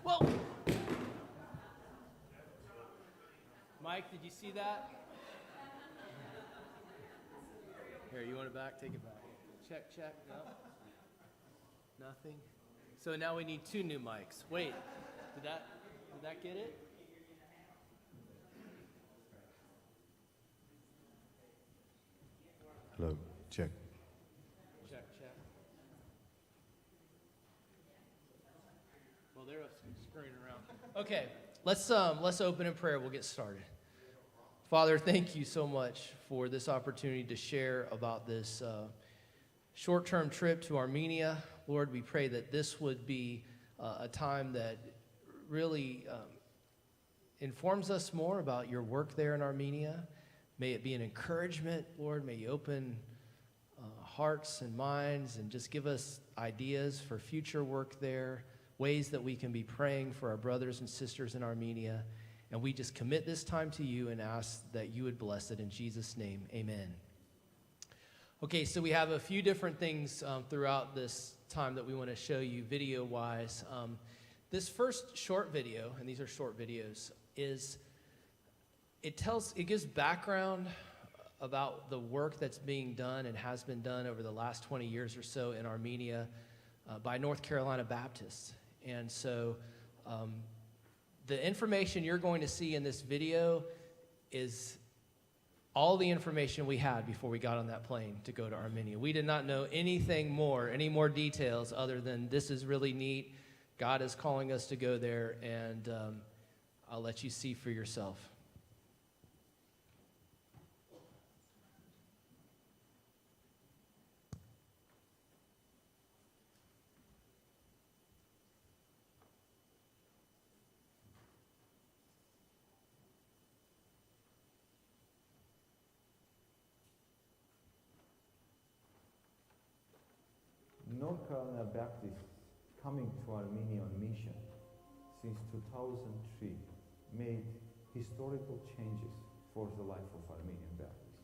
Whoa! Mike, did you see that? Here, you want it back? Take it back. Check. No? Nothing? So now we need 2 new mics. Wait, did that get it? Hello, check. Check. Well, they're scurrying around. Okay, let's open in prayer. We'll get started. Father, thank you so much for this opportunity to share about this short-term trip to Armenia. Lord, we pray that this would be a time that really informs us more about your work there in Armenia. May it be an encouragement, Lord. May you open hearts and minds and just give us ideas for future work there, ways that we can be praying for our brothers and sisters in Armenia. And we just commit this time to you and ask that you would bless it in Jesus' name. Amen. Okay, so we have a few different things throughout this time that we want to show you video-wise. This first short video, and these are short videos, it gives background about the work that's being done and has been done over the last 20 years or so in Armenia by North Carolina Baptists. And so the information you're going to see in this video is all the information we had before we got on that plane to go to Armenia. We did not know any more details other than this is really neat. God is calling us to go there, and I'll let you see for yourself. North Carolina Baptists coming to Armenia on mission since 2003 made historical changes for the life of Armenian Baptists.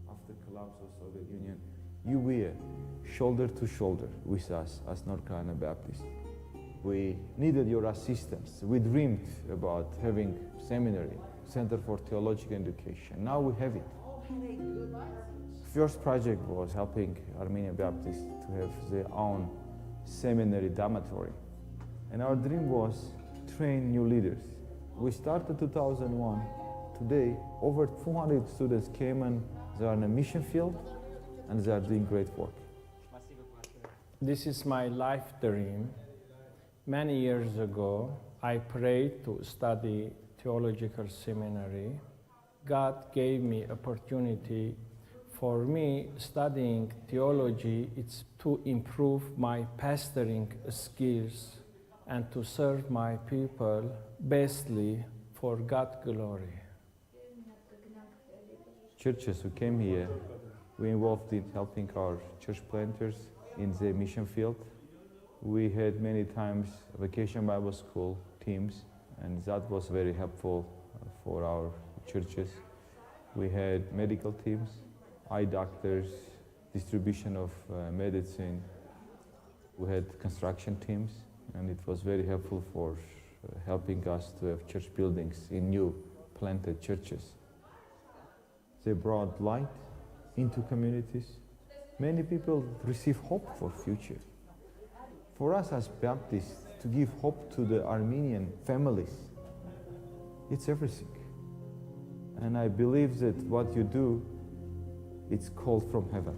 After collapse of Soviet Union, you were shoulder to shoulder with us as North Carolina Baptists. We needed your assistance. We dreamed about having seminary, Center for Theological Education. Now we have it. First project was helping Armenian Baptists to have their own seminary dormitory. And our dream was train new leaders. We started 2001. Today, over 200 students came and they are in a mission field and they are doing great work. This is my life dream. Many years ago, I prayed to study theological seminary. God gave me opportunity. For me, studying theology, it's to improve my pastoring skills and to serve my people bestly for God's glory. Churches who came here, we involved in helping our church planters in the mission field. We had many times vacation Bible school teams, and that was very helpful for our churches. We had medical teams, eye doctors, distribution of medicine. We had construction teams, and it was very helpful for helping us to have church buildings in new planted churches. They brought light into communities. Many people receive hope for future. For us as Baptists, to give hope to the Armenian families, it's everything. And I believe that what you do, it's called from heaven.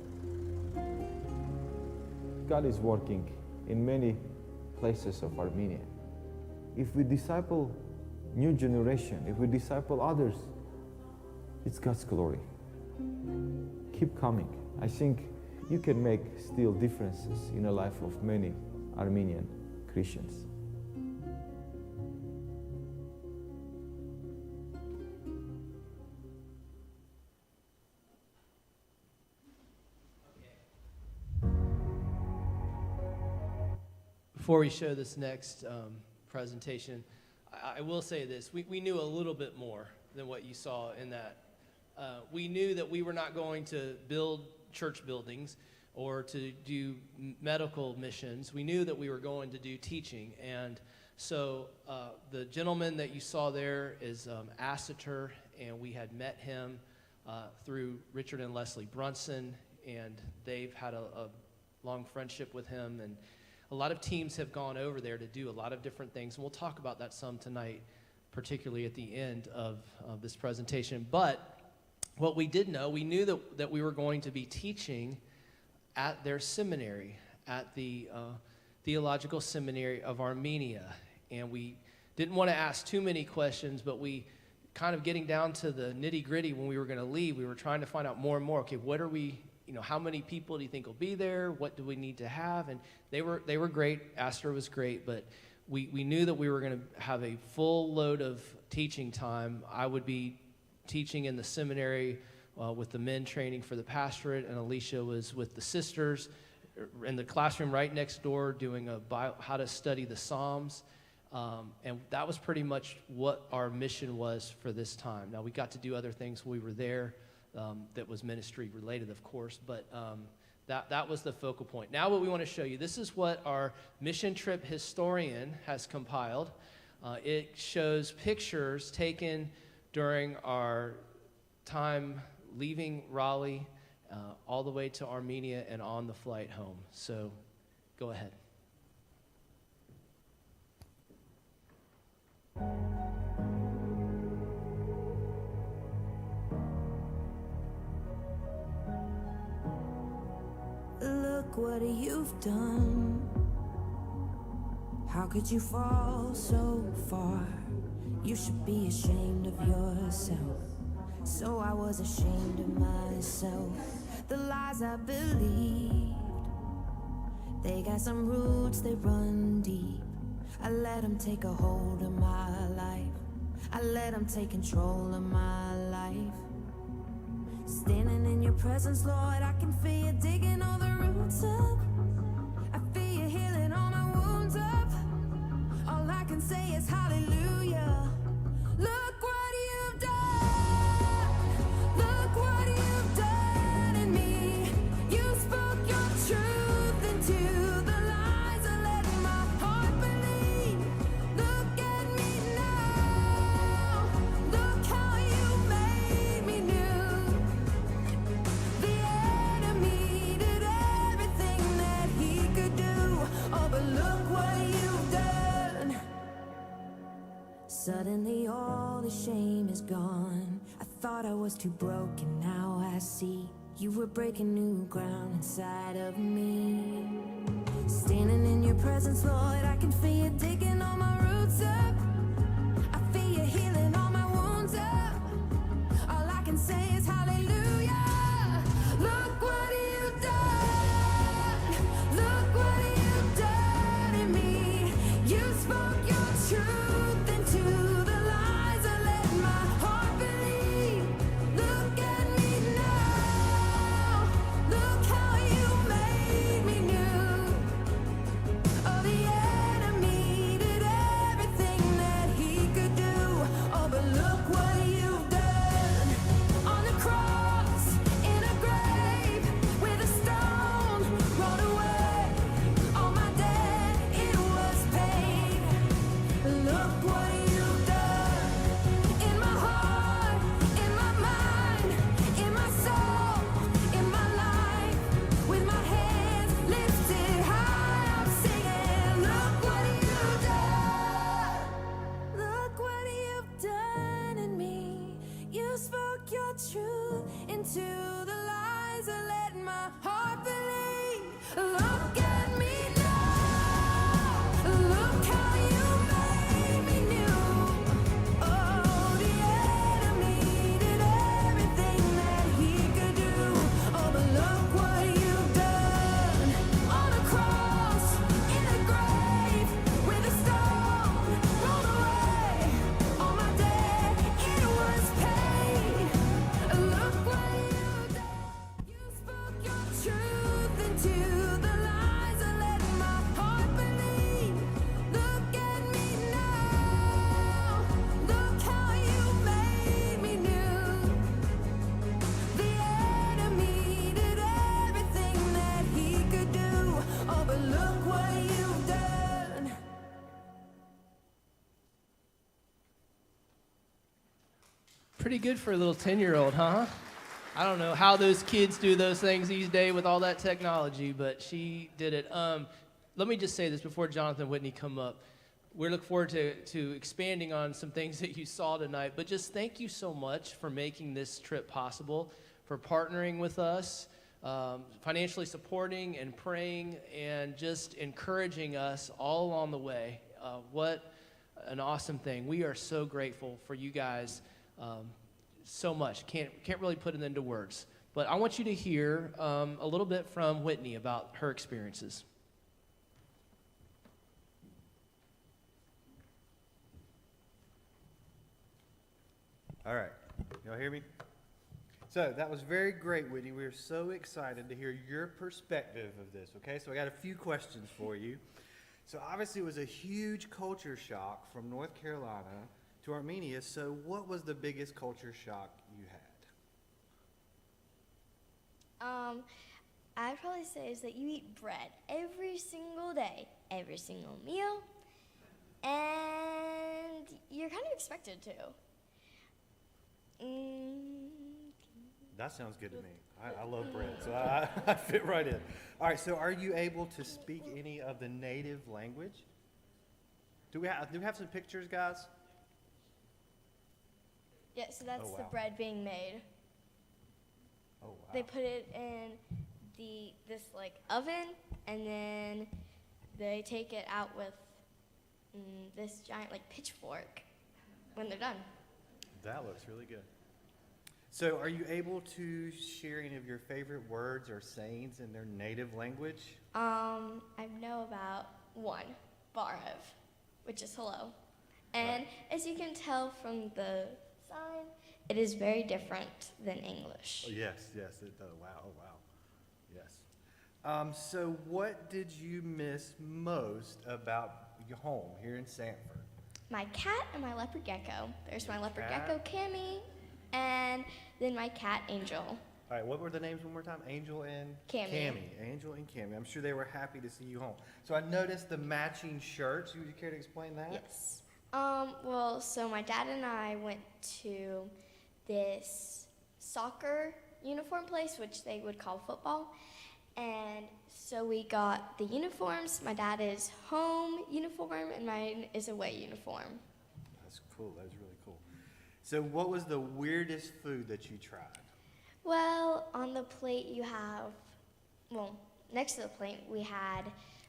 God is working in many places of Armenia. If we disciple new generation, if we disciple others, it's God's glory. Keep coming. I think you can make still differences in the life of many Armenian Christians. Before we show this next presentation, I will say this. We knew a little bit more than what you saw in that. We knew that we were not going to build church buildings, or to do medical missions. We knew that we were going to do teaching. And so the gentleman that you saw there is Asiter, and we had met him through Richard and Leslie Brunson, and they've had a long friendship with him. And a lot of teams have gone over there to do a lot of different things, and we'll talk about that some tonight, particularly at the end of this presentation. But what we did know, we knew that we were going to be teaching at their seminary, at the Theological Seminary of Armenia. And we didn't want to ask too many questions, but we kind of getting down to the nitty-gritty when we were going to leave, we were trying to find out more and more, okay, what are we, how many people do you think will be there? What do we need to have? And they were great. Astor was great, but we knew that we were going to have a full load of teaching time. I would be teaching in the seminary with the men training for the pastorate, and Alicia was with the sisters in the classroom right next door doing how to study the Psalms. And that was pretty much what our mission was for this time. Now, we got to do other things when we were there that was ministry related, of course, but that was the focal point. Now what we want to show you, this is what our mission trip historian has compiled. It shows pictures taken during our time leaving Raleigh all the way to Armenia and on the flight home. So go ahead. Look what you've done. How could you fall so far? You should be ashamed of yourself. So I was ashamed of myself. The lies I believed, they got some roots, they run deep. I let them take a hold of my life. I let them take control of my life. Standing in your presence, Lord, I can feel you digging all the roots up. I feel you healing all my wounds up. All I can say is hallelujah. Look what you've done. Look what you've done in me. You spoke your truth into the lies I let my heart believe. Look at me now. Look how you made me new. The enemy did everything that he could do. Oh, but look what you've done. Suddenly all the shame is gone. I thought I was too broken, now I see you were breaking new ground inside of me. Standing in your presence, Lord, I can feel you digging all my roots up. I feel you healing all my wounds up. All I can say is hallelujah. Look what you've done. Look what you've done in me. You spoke your truth into the lies I let my heart believe. Look at me now. Look how you made me new. Oh, the enemy did everything that Pretty good for a little 10-year-old, huh? I don't know how those kids do those things these days with all that technology, but she did it. Let me just say this before Jonathan and Whitney come up. We look forward to expanding on some things that you saw tonight, but just thank you so much for making this trip possible, for partnering with us, financially supporting and praying, and just encouraging us all along the way. What an awesome thing. We are so grateful for you guys so much. Can't really put it into words. But I want you to hear a little bit from Whitney about her experiences. All right, y'all hear me? So that was very great, Whitney. We are so excited to hear your perspective of this, okay? So I got a few questions for you. So obviously it was a huge culture shock from North Carolina to Armenia. So what was the biggest culture shock you had? I'd probably say is that you eat bread every single day, every single meal, and you're kind of expected to. That sounds good to me. I love bread, so I fit right in. All right, so are you able to speak any of the native language? Do we have some pictures, guys? Yeah, so that's Oh, the wow. bread being made. Oh, wow. They put it in this like oven, and then they take it out with this giant like pitchfork when they're done. That looks really good. So are you able to share any of your favorite words or sayings in their native language? I know about one, Barav, which is hello. And as you can tell from the sign, it is very different than English. Oh, yes, it does. Wow, oh, wow. Yes. So what did you miss most about your home here in Sanford? My cat and my leopard gecko. There's my leopard cat? gecko, Cammy, and then my cat, Angel. All right, what were the names one more time? Angel and? Cammy. Angel and Cammy. I'm sure they were happy to see you home. So I noticed the matching shirts. Would you care to explain that? Yes. Well, so my dad and I went to this soccer uniform place, which they would call football. And so we got the uniforms. My dad is home uniform, and mine is away uniform. That's cool. That was really cool. So what was the weirdest food that you tried? Well, on the plate you have, well, next to the plate we had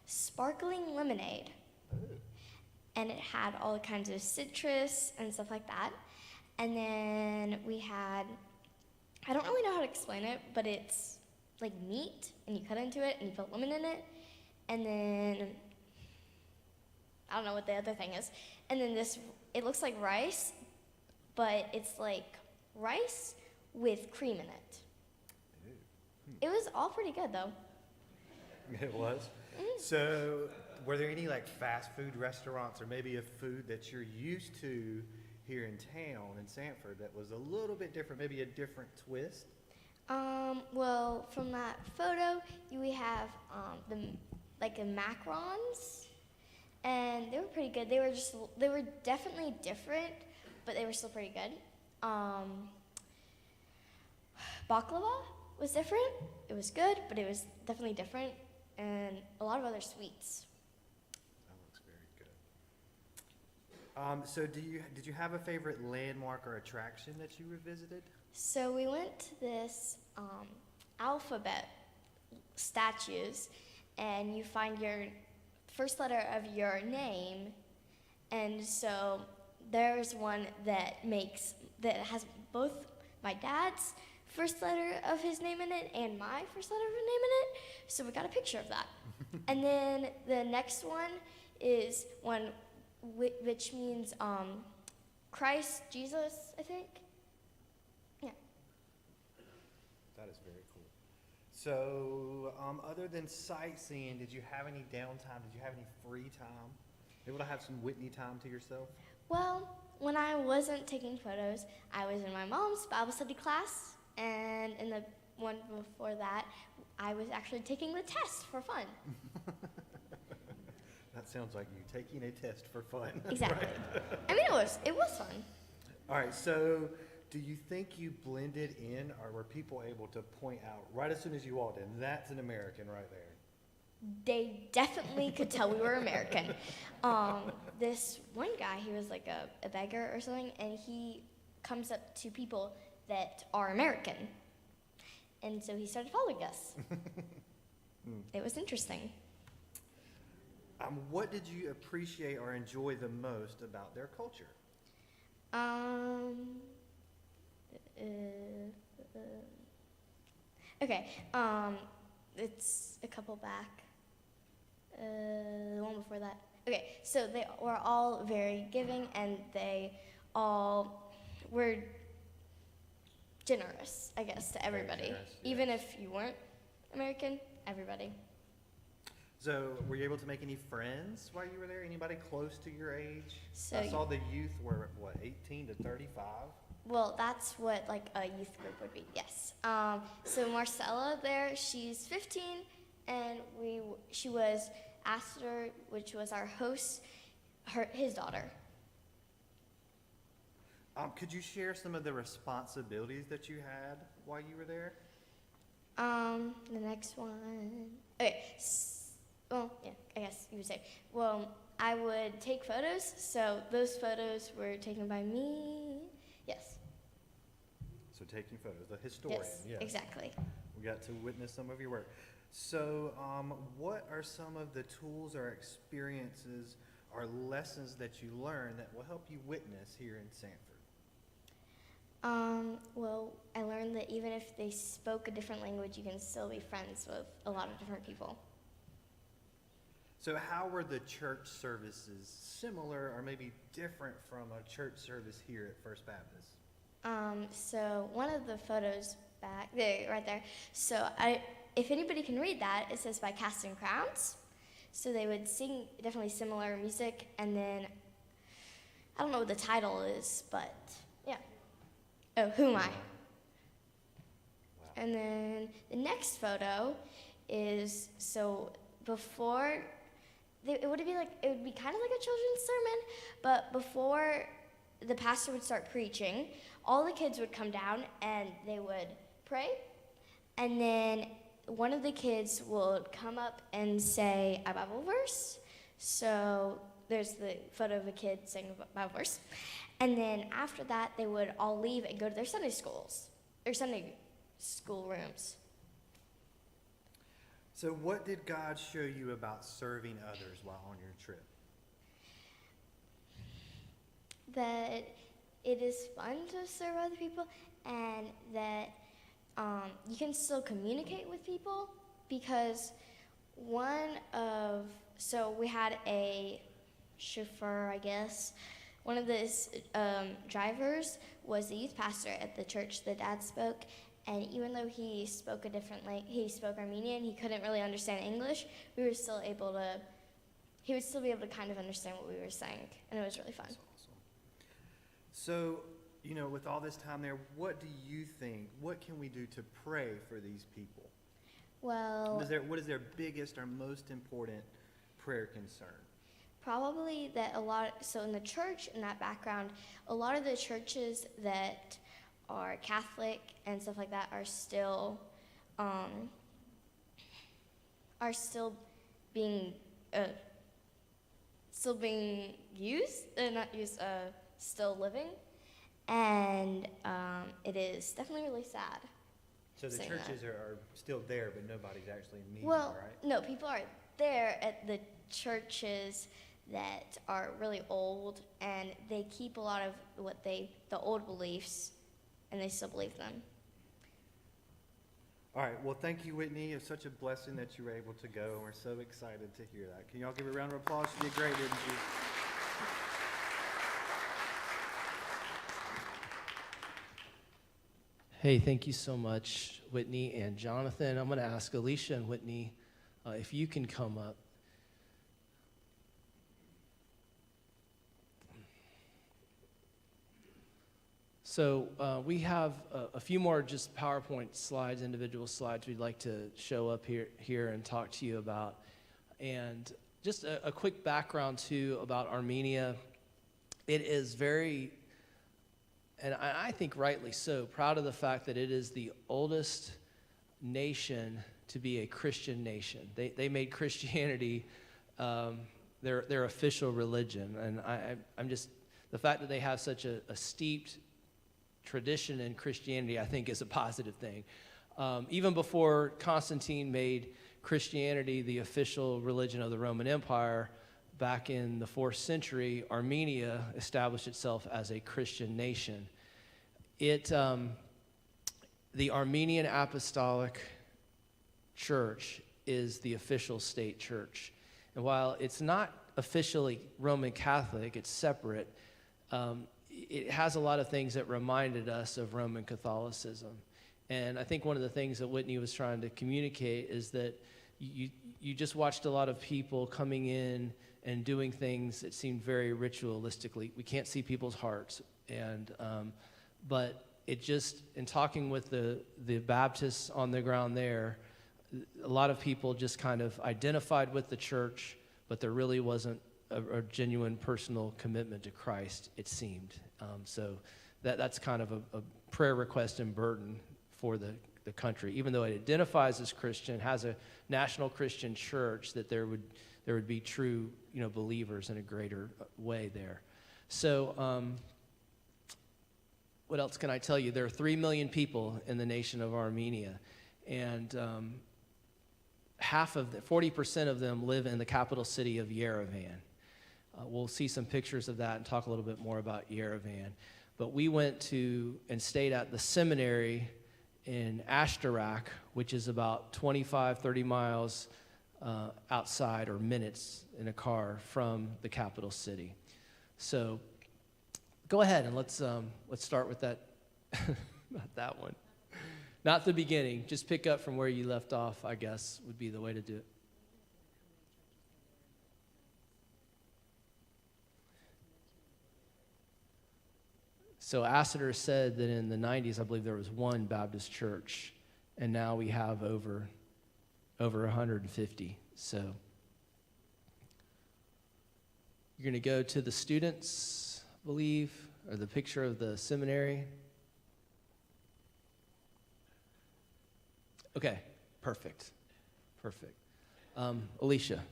sparkling lemonade. And it had all kinds of citrus and stuff like that. And then we had, I don't really know how to explain it, but it's like meat, and you cut into it, and you put lemon in it. And then, I don't know what the other thing is. And then this, it looks like rice, but it's like rice with cream in it. It was all pretty good, though. It was? So were there any like fast food restaurants or maybe a food that you're used to here in town in Sanford that was a little bit different, maybe a different twist? Well, from that photo, we have the macarons, and they were pretty good. They were definitely different, but they were still pretty good. Baklava was different. It was good, but it was definitely different, and a lot of other sweets. That looks very good. So did you have a favorite landmark or attraction that you visited? So we went to this alphabet statues, and you find your first letter of your name, and so there's one that has both my dad's first letter of his name in it and my first letter of his name in it, so we got a picture of that. And then the next one is one which means Christ, Jesus, I think. Yeah. That is very cool. So other than sightseeing, did you have any downtime? Did you have any free time? Able to have some Whitney time to yourself? Well, when I wasn't taking photos, I was in my mom's Bible study class, and in the one before that, I was actually taking the test for fun. That sounds like you taking a test for fun. Exactly. Right? I mean, it was fun. All right, so do you think you blended in, or were people able to point out right as soon as you walked in, that's an American right there? They definitely could tell we were American. This one guy, he was like a beggar or something, and he comes up to people that are American. And so he started following us. It was interesting. What did you appreciate or enjoy the most about their culture? Okay, it's a couple back. The one before that. Okay, so they were all very giving, and they all were generous, I guess, to everybody. generous, Even yes. if you weren't American, everybody. So, were you able to make any friends while you were there? Anybody close to your age? So I saw the youth were, what, 18 to 35? Well, that's what like a youth group would be. Yes. So Marcella there, she's 15, and she was Aster, which was our host, his daughter. Could you share some of the responsibilities that you had while you were there? The next one. Okay. Well, yeah, I guess you would say. Well, I would take photos, so those photos were taken by me. Yes. So taking photos, the historian, yes. Exactly. We got to witness some of your work. So what are some of the tools or experiences or lessons that you learned that will help you witness here in Sanford? Well, I learned that even if they spoke a different language, you can still be friends with a lot of different people. So how were the church services similar or maybe different from a church service here at First Baptist? So one of the photos back there, right there. So if anybody can read that, it says by Casting Crowns. So they would sing definitely similar music, and then I don't know what the title is, but yeah. Oh, Who Am I? Wow. And then the next photo is so before. It would be kind of like a children's sermon, but before the pastor would start preaching, all the kids would come down and they would pray, and then one of the kids would come up and say a Bible verse. So there's the photo of a kid saying a Bible verse, and then after that they would all leave and go to their Sunday school rooms. So what did God show you about serving others while on your trip? That it is fun to serve other people, and that you can still communicate with people, because so we had a chauffeur, I guess. One of the drivers was the youth pastor at the church that Dad spoke, and even though he spoke he spoke Armenian, he couldn't really understand English. He would still be able to kind of understand what we were saying, and it was really fun. That's awesome. So, with all this time there, what do you think, what can we do to pray for these people? Well, What is their biggest or most important prayer concern? probably that so in the church, in that background, a lot of the churches that are Catholic and stuff like that are still being used, still living, and it is definitely really sad. So the saying churches are still there, but nobody's actually meeting, Well, right? no, people are there at the churches that are really old, and they keep a lot of the old beliefs, and they still believe them. All right, well, thank you, Whitney. It's such a blessing that you were able to go, and we're so excited to hear that. Can y'all give her a round of applause? She did great, didn't she? Hey, thank you so much, Whitney and Jonathan. I'm going to ask Alicia and Whitney if you can come up. So we have a few more just PowerPoint slides, individual slides we'd like to show up here and talk to you about. And just a quick background, too, about Armenia. It is very and I think rightly so, proud of the fact that it is the oldest nation to be a Christian nation. They made Christianity their official religion, and I'm just, the fact that they have such a steeped tradition in Christianity, I think, is a positive thing. Even before Constantine made Christianity the official religion of the Roman Empire, back in the 4th century, Armenia established itself as a Christian nation. The Armenian Apostolic Church is the official state church. And while it's not officially Roman Catholic, it's separate, it has a lot of things that reminded us of Roman Catholicism. And I think one of the things that Whitney was trying to communicate is that you just watched a lot of people coming in and doing things that seemed very ritualistically. We can't see people's hearts. But it just, in talking with the Baptists on the ground there, a lot of people just kind of identified with the church, but there really wasn't a genuine personal commitment to Christ, it seemed. So that's kind of a prayer request and burden for the country. Even though it identifies as Christian, has a national Christian church, that there would be true, believers in a greater way there. So what else can I tell you? There are 3 million people in the nation of Armenia, and 40% of them live in the capital city of Yerevan. We'll see some pictures of that and talk a little bit more about Yerevan. But we went to and stayed at the seminary in Ashtarak, which is about 25, 30 miles outside, or minutes in a car from the capital city. So go ahead and let's start with that, not that one. Not the beginning, just pick up from where you left off, I guess, would be the way to do it. So Assiter said that in the 90s, I believe there was one Baptist church, and now we have over 150. So you're going to go to the students, I believe, or the picture of the seminary. Okay, perfect. Alicia.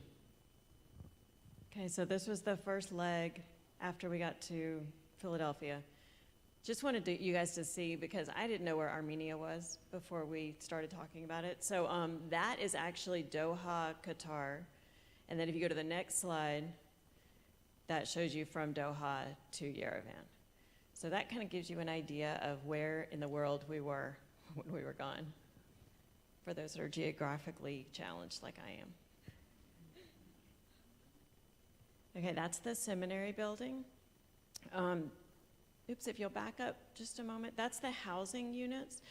Okay, so this was the first leg after we got to Philadelphia. Just wanted you guys to see, because I didn't know where Armenia was before we started talking about it. So that is actually Doha, Qatar. And then if you go to the next slide, that shows you from Doha to Yerevan. So that kind of gives you an idea of where in the world we were when we were gone, for those that are geographically challenged like I am. Okay, that's the seminary building. If you'll back up just a moment, that's the housing units.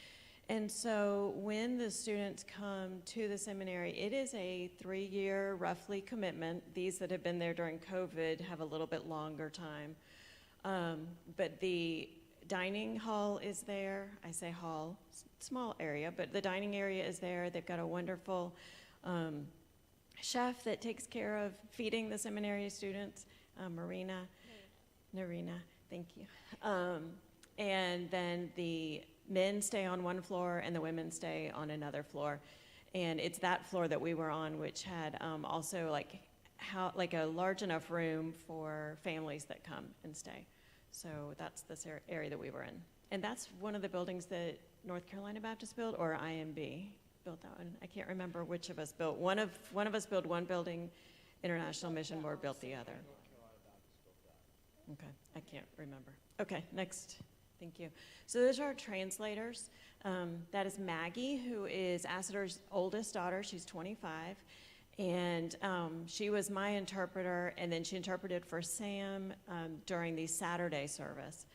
And so when the students come to the seminary, it is a 3-year roughly commitment. These that have been there during COVID have a little bit longer time. But the dining hall is there. I say hall, small area, but the dining area is there. They've got a wonderful chef that takes care of feeding the seminary students, Narina, thank you. And then the men stay on one floor and the women stay on another floor. And it's that floor that we were on, which had also like a large enough room for families that come and stay. So that's this area that we were in. And that's one of the buildings that North Carolina Baptist built, or IMB built that one. I can't remember which of us built. One of us built one building, International Mission Board built the other. Okay, I can't remember. Okay, next. Thank you. So those are our translators. That is Maggie, who is Assiter's oldest daughter. She's 25. And she was my interpreter, and then she interpreted for Sam during the Saturday service.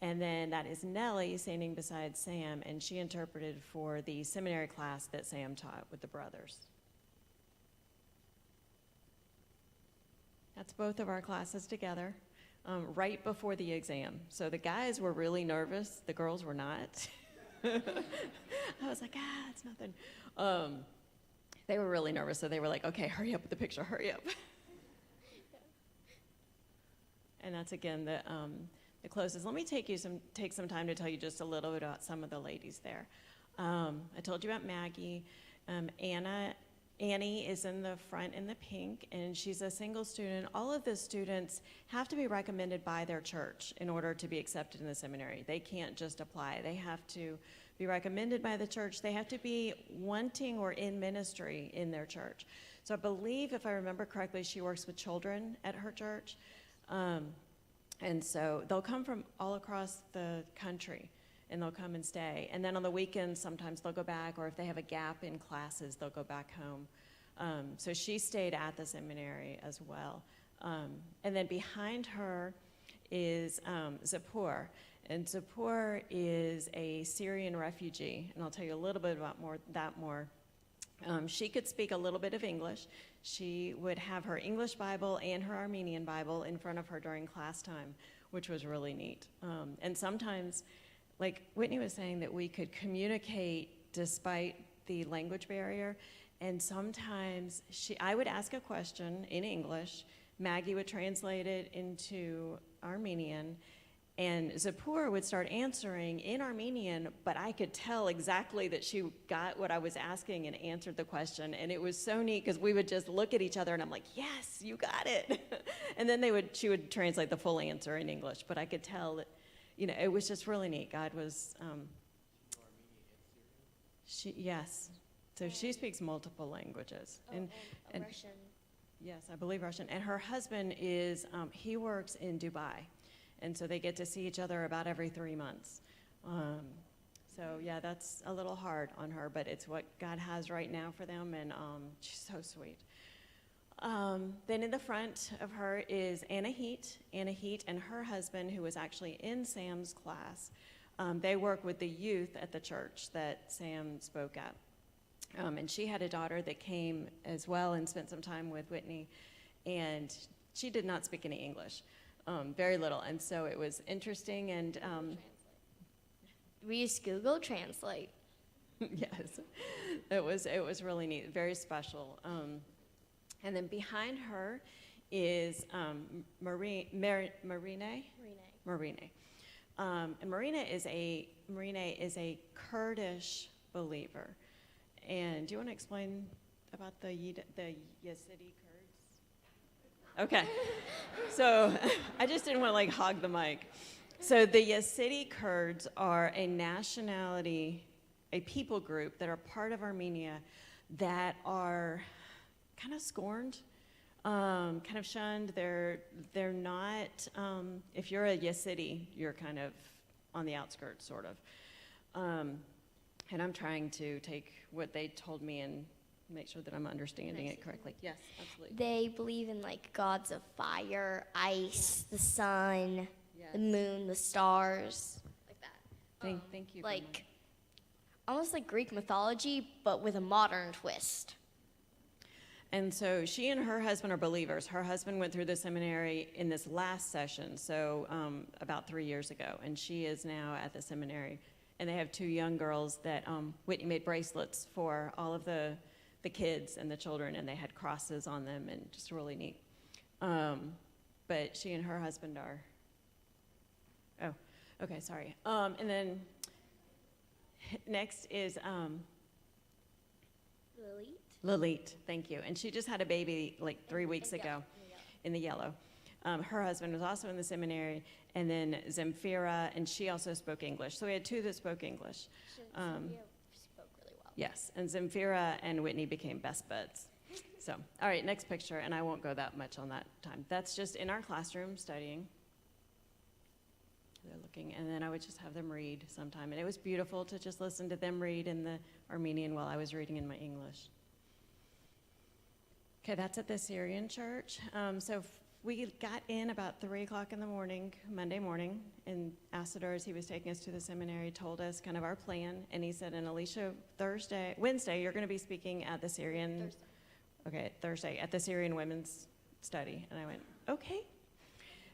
And then that is Nellie standing beside Sam, and she interpreted for the seminary class that Sam taught with the brothers. That's both of our classes together. Right before the exam. So the guys were really nervous. The girls were not. I was like, it's nothing. They were really nervous, so they were like, okay, hurry up with the picture, hurry up. And that's, again, the the closest. Let me take some time to tell you just a little bit about some of the ladies there. I told you about Maggie. Annie is in the front in the pink, and she's a single student. All of the students have to be recommended by their church in order to be accepted in the seminary. They can't just apply. They have to be recommended by the church. They have to be wanting or in ministry in their church. So I believe, if I remember correctly, she works with children at her church. And so they'll come from all across the country, and they'll come and stay. And then on the weekends, sometimes they'll go back, or if they have a gap in classes, they'll go back home. So she stayed at the seminary as well. And then behind her is Zippor. And Zippor is a Syrian refugee, and I'll tell you a little bit about that more. She could speak a little bit of English. She would have her English Bible and her Armenian Bible in front of her during class time, which was really neat. And sometimes, like Whitney was saying, that we could communicate despite the language barrier. And sometimes I would ask a question in English, Maggie would translate it into Armenian, and Zippor would start answering in Armenian, but I could tell exactly that she got what I was asking and answered the question. And it was so neat because we would just look at each other and I'm like, yes, you got it. And then she would translate the full answer in English, but I could tell that, it was just really neat. God was, yes. So she speaks multiple languages. And Russian. Yes, I believe Russian. And her husband he works in Dubai. And so they get to see each other about every 3 months. So yeah, that's a little hard on her, but it's what God has right now for them, and she's so sweet. Then in the front of her is Anna Heat. Anna Heat and her husband, who was actually in Sam's class, they work with the youth at the church that Sam spoke at. And she had a daughter that came as well and spent some time with Whitney, and she did not speak any English. Very little, and so it was interesting, and We use Google Translate. yes, it was really neat, very special. And then behind her is Marine. And Marina is a Kurdish believer. And do you want to explain about the Yazidi Kurds? Okay. So I just didn't want to hog the mic. So the Yazidi Kurds are a nationality, a people group that are part of Armenia that are kind of scorned, kind of shunned. They're not, if you're a Yazidi, you're kind of on the outskirts, sort of. And I'm trying to take what they told me and make sure that I'm understanding it correctly. Yes, absolutely. They believe in gods of fire, ice, the sun, the moon, the stars, like that. Thank you. Almost like Greek mythology, but with a modern twist. And so she and her husband are believers. Her husband went through the seminary in this last session, so about 3 years ago, and she is now at the seminary. And they have 2 young girls that Whitney made bracelets for all of the kids and the children, and they had crosses on them, and just really neat. But she and her husband are, okay, sorry. And then next is Lilit, thank you. And she just had a baby 3 weeks ago in the yellow. Her husband was also in the seminary, and then Zemfira, and she also spoke English. So we had 2 that spoke English. Zemfira spoke really well. Yes, and Zemfira and Whitney became best buds. So, all right, next picture, and I won't go that much on that time. That's just in our classroom studying. They're looking, and then I would just have them read sometime. And it was beautiful to just listen to them read in the Armenian while I was reading in my English. Okay, that's at the Syrian church. So we got in about 3 o'clock in the morning, Monday morning, and Asador, as he was taking us to the seminary, told us kind of our plan. And he said, and Alicia, Wednesday, you're going to be speaking at the Syrian, Thursday, at the Syrian Women's Study. And I went, okay.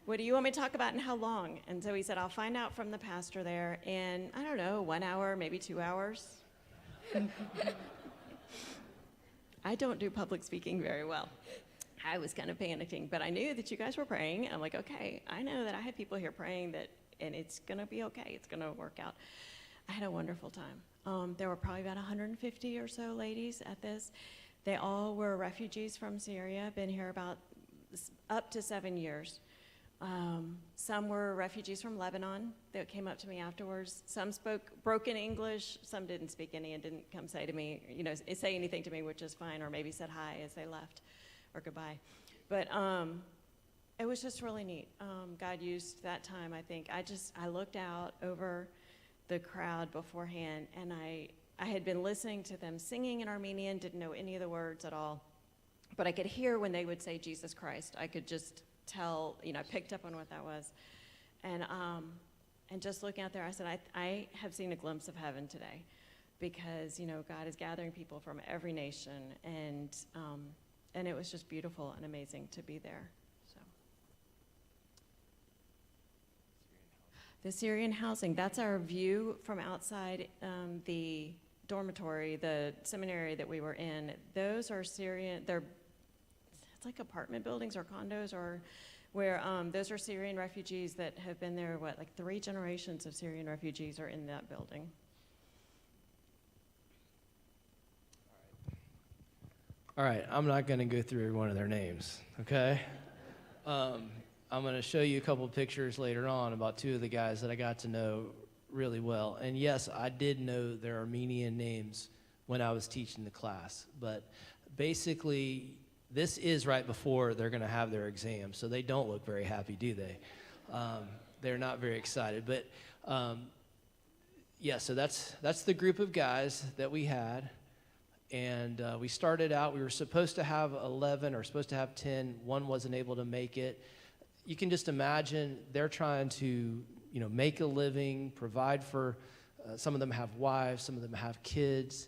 What do you want me to talk about and how long? And so he said, I'll find out from the pastor there in, I don't know, 1 hour, maybe 2 hours. I don't do public speaking very well. I was kind of panicking, but I knew that you guys were praying. I'm like, okay, I know that I have people here praying and it's going to be okay. It's going to work out. I had a wonderful time. There were probably about 150 or so ladies at this. They all were refugees from Syria, been here about up to 7 years. Some were refugees from Lebanon that came up to me afterwards. Some spoke broken English. Some didn't speak any and didn't come say to me, say anything to me, which is fine, or maybe said hi as they left or goodbye. But it was just really neat. God used that time, I think. I looked out over the crowd beforehand, and I had been listening to them singing in Armenian, didn't know any of the words at all. But I could hear when they would say Jesus Christ. I could just tell, I picked up on what that was. And just looking out there, I said, I have seen a glimpse of heaven today, because, God is gathering people from every nation, and it was just beautiful and amazing to be there. So, the Syrian housing, that's our view from outside the dormitory, the seminary that we were in. Those are Syrian, it's like apartment buildings or condos, or where those are Syrian refugees that have been there, like 3 generations of Syrian refugees are in that building. All right, I'm not going to go through every one of their names, okay? I'm going to show you a couple of pictures later on about 2 of the guys that I got to know really well. And yes, I did know their Armenian names when I was teaching the class. But basically, this is right before they're going to have their exam, so they don't look very happy, do they? They're not very excited. But, yeah, so that's the group of guys that we had. And we started out, we were supposed to have 11 or supposed to have 10. One wasn't able to make it. You can just imagine they're trying to, make a living, provide for, some of them have wives, some of them have kids.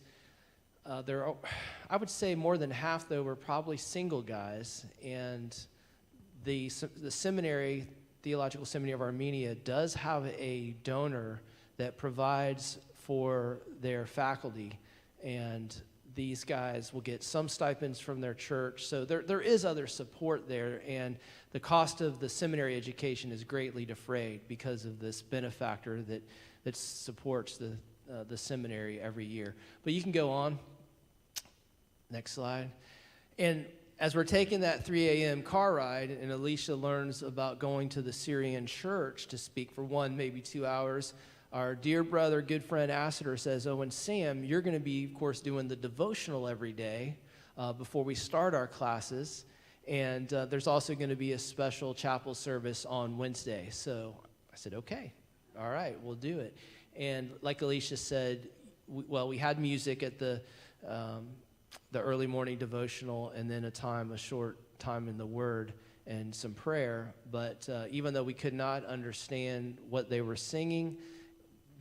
I would say more than half, though, were probably single guys. And the seminary, Theological Seminary of Armenia, does have a donor that provides for their faculty. And these guys will get some stipends from their church. So there is other support there, and the cost of the seminary education is greatly defrayed because of this benefactor that supports the seminary every year. But you can go on. Next slide. And as we're taking that 3 a.m. car ride, and Alicia learns about going to the Syrian church to speak for 1, maybe 2 hours, our dear brother, good friend Asiter says, oh, and Sam, you're going to be, of course, doing the devotional every day before we start our classes. And there's also going to be a special chapel service on Wednesday. So I said, okay, all right, we'll do it. And like Alicia said, we had music at the early morning devotional, and then a short time in the Word and some prayer. But even though we could not understand what they were singing,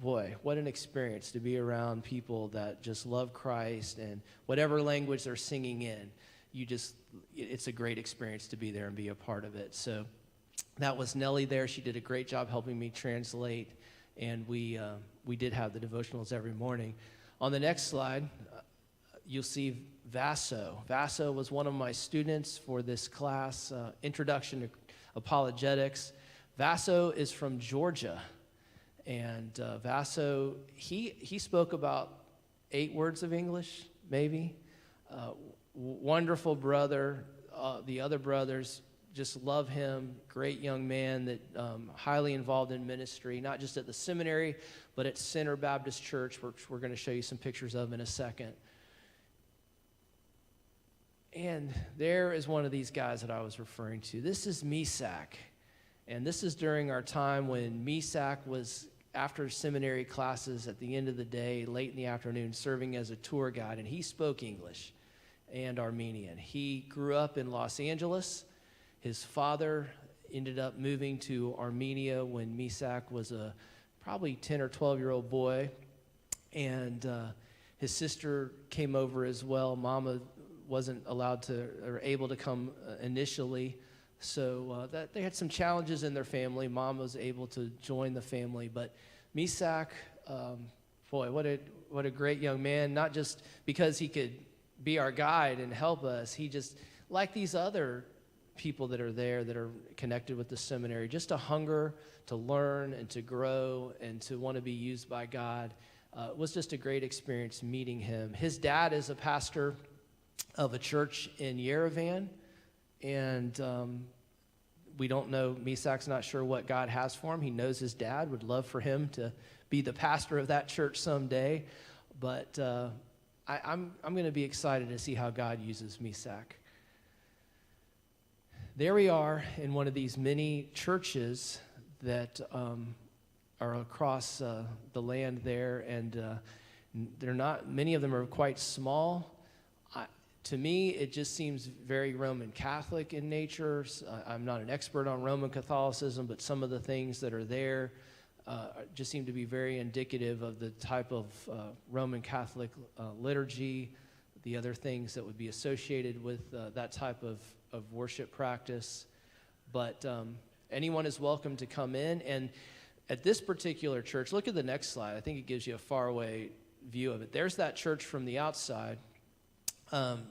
boy, what an experience to be around people that just love Christ, and whatever language they're singing in, it's a great experience to be there and be a part of it. So that was Nellie there. She did a great job helping me translate, and we did have the devotionals every morning. On the next slide, you'll see Vaso. Vaso was one of my students for this class, Introduction to Apologetics. Vaso is from Georgia. And Vaso, he spoke about 8 words of English, maybe. Wonderful brother. The other brothers just love him. Great young man that highly involved in ministry, not just at the seminary, but at Center Baptist Church, which we're going to show you some pictures of in a second. And there is one of these guys that I was referring to. This is Misak. And this is during our time when Misak was, after seminary classes at the end of the day, late in the afternoon, serving as a tour guide. And he spoke English and Armenian. He grew up in Los Angeles. His father ended up moving to Armenia when Misak was a probably 10 or 12-year-old boy. And his sister came over as well. Mama wasn't allowed to or able to come initially. So that they had some challenges in their family. Mom was able to join the family. But Misak, boy, what a great young man. Not just because he could be our guide and help us. He just, like these other people that are there that are connected with the seminary, just a hunger to learn and to grow and to want to be used by God. It was just a great experience meeting him. His dad is a pastor of a church in Yerevan, and we don't know, Misak's not sure what God has for him. He knows his dad, would love for him to be the pastor of that church someday, but I'm going to be excited to see how God uses Misak. There we are in one of these many churches that are across the land there, and they're not, many of them are quite small. To me, it just seems very Roman Catholic in nature. I'm not an expert on Roman Catholicism, but some of the things that are there just seem to be very indicative of the type of Roman Catholic liturgy, the other things that would be associated with that type of worship practice. But anyone is welcome to come in. And at this particular church, look at the next slide. I think it gives you a faraway view of it. There's that church from the outside.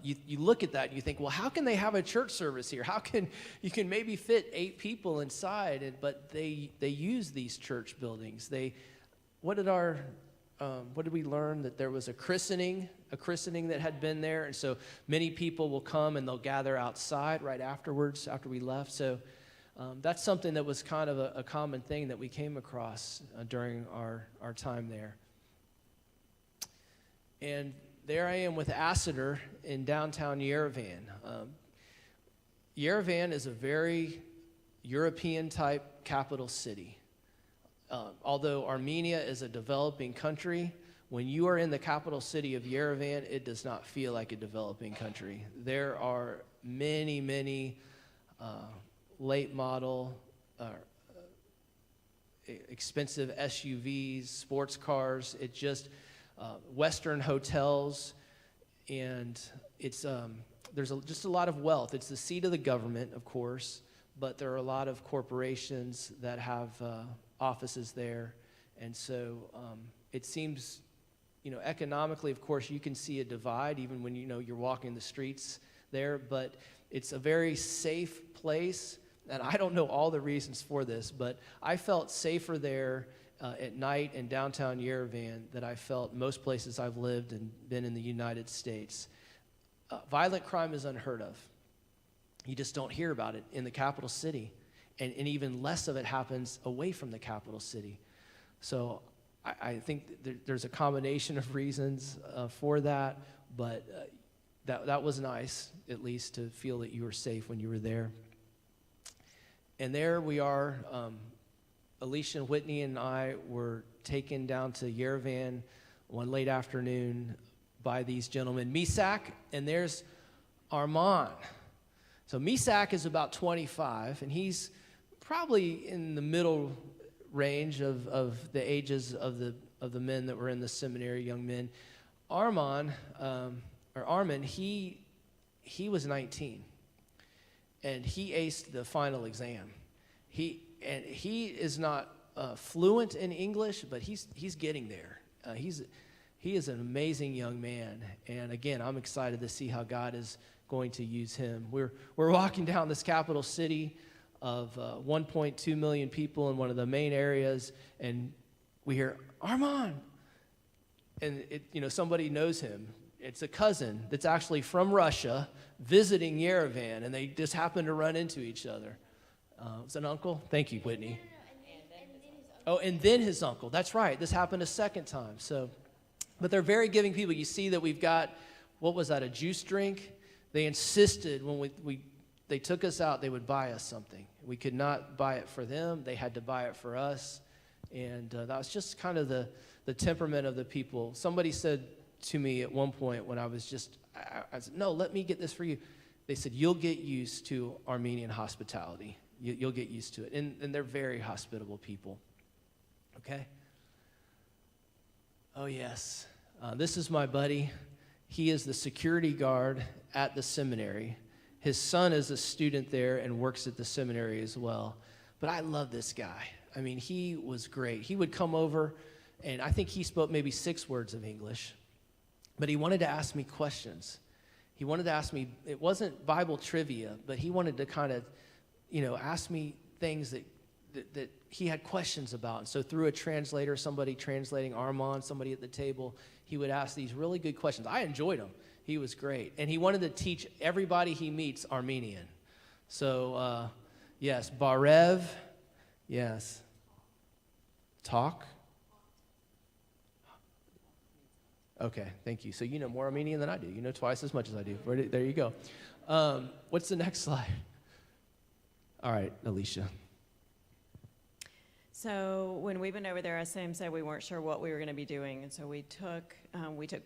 You look at that and you think, well, how can they have a church service here? How can you can maybe fit 8 people inside? But they use these church buildings. What did we learn? That there was a christening that had been there, and so many people will come and they'll gather outside right afterwards after we left. So that's something that was kind of a common thing that we came across during our time there. And there I am with Asiter in downtown Yerevan. Yerevan is a very European-type capital city. Although Armenia is a developing country, when you are in the capital city of Yerevan, it does not feel like a developing country. There are many, many late model, expensive SUVs, sports cars. It just Western hotels, and it's there's just a lot of wealth. It's the seat of the government, of course, but there are a lot of corporations that have offices there, and so it seems, economically, of course, you can see a divide even when you're walking the streets there, but it's a very safe place, and I don't know all the reasons for this, but I felt safer there at night in downtown Yerevan that I felt most places I've lived and been in the United States. Violent crime is unheard of. You just don't hear about it in the capital city, and even less of it happens away from the capital city. So I think there's a combination of reasons for that, but that was nice, at least, to feel that you were safe when you were there. And there we are. Alicia and Whitney and I were taken down to Yerevan one late afternoon by these gentlemen, Misak, and there's Armand. So Misak is about 25, and he's probably in the middle range of the ages of the men that were in the seminary, young men. Armand, he was 19, and he aced the final exam. He is not fluent in English, but he's getting there. He is an amazing young man, and again, I'm excited to see how God is going to use him. We're walking down this capital city of 1.2 million people in one of the main areas, and we hear Armand, and somebody knows him. It's a cousin that's actually from Russia visiting Yerevan, and they just happen to run into each other. It's an uncle? Thank you, Whitney. No. And then his uncle. That's right. This happened a second time. But they're very giving people. You see that we've got, what was that, a juice drink? They insisted when they took us out, they would buy us something. We could not buy it for them. They had to buy it for us. And that was just kind of the temperament of the people. Somebody said to me at one point when I said, no, let me get this for you. They said, you'll get used to Armenian hospitality. You'll get used to it. And they're very hospitable people. Okay? Oh, yes. This is my buddy. He is the security guard at the seminary. His son is a student there and works at the seminary as well. But I love this guy. I mean, he was great. He would come over, and I think he spoke maybe 6 words of English. But he wanted to ask me questions. he wanted to ask me, it wasn't Bible trivia, but he wanted to kind of, ask me things that he had questions about. And so through a translator, somebody translating Armand, somebody at the table, he would ask these really good questions. I enjoyed him. He was great. And he wanted to teach everybody he meets Armenian. So, yes, Barev, yes. Talk. Okay, thank you. So you know more Armenian than I do. You know twice as much as I do. There you go. What's the next slide? All right, Alicia. So when we went over there, as Sam said, we weren't sure what we were going to be doing, and so we took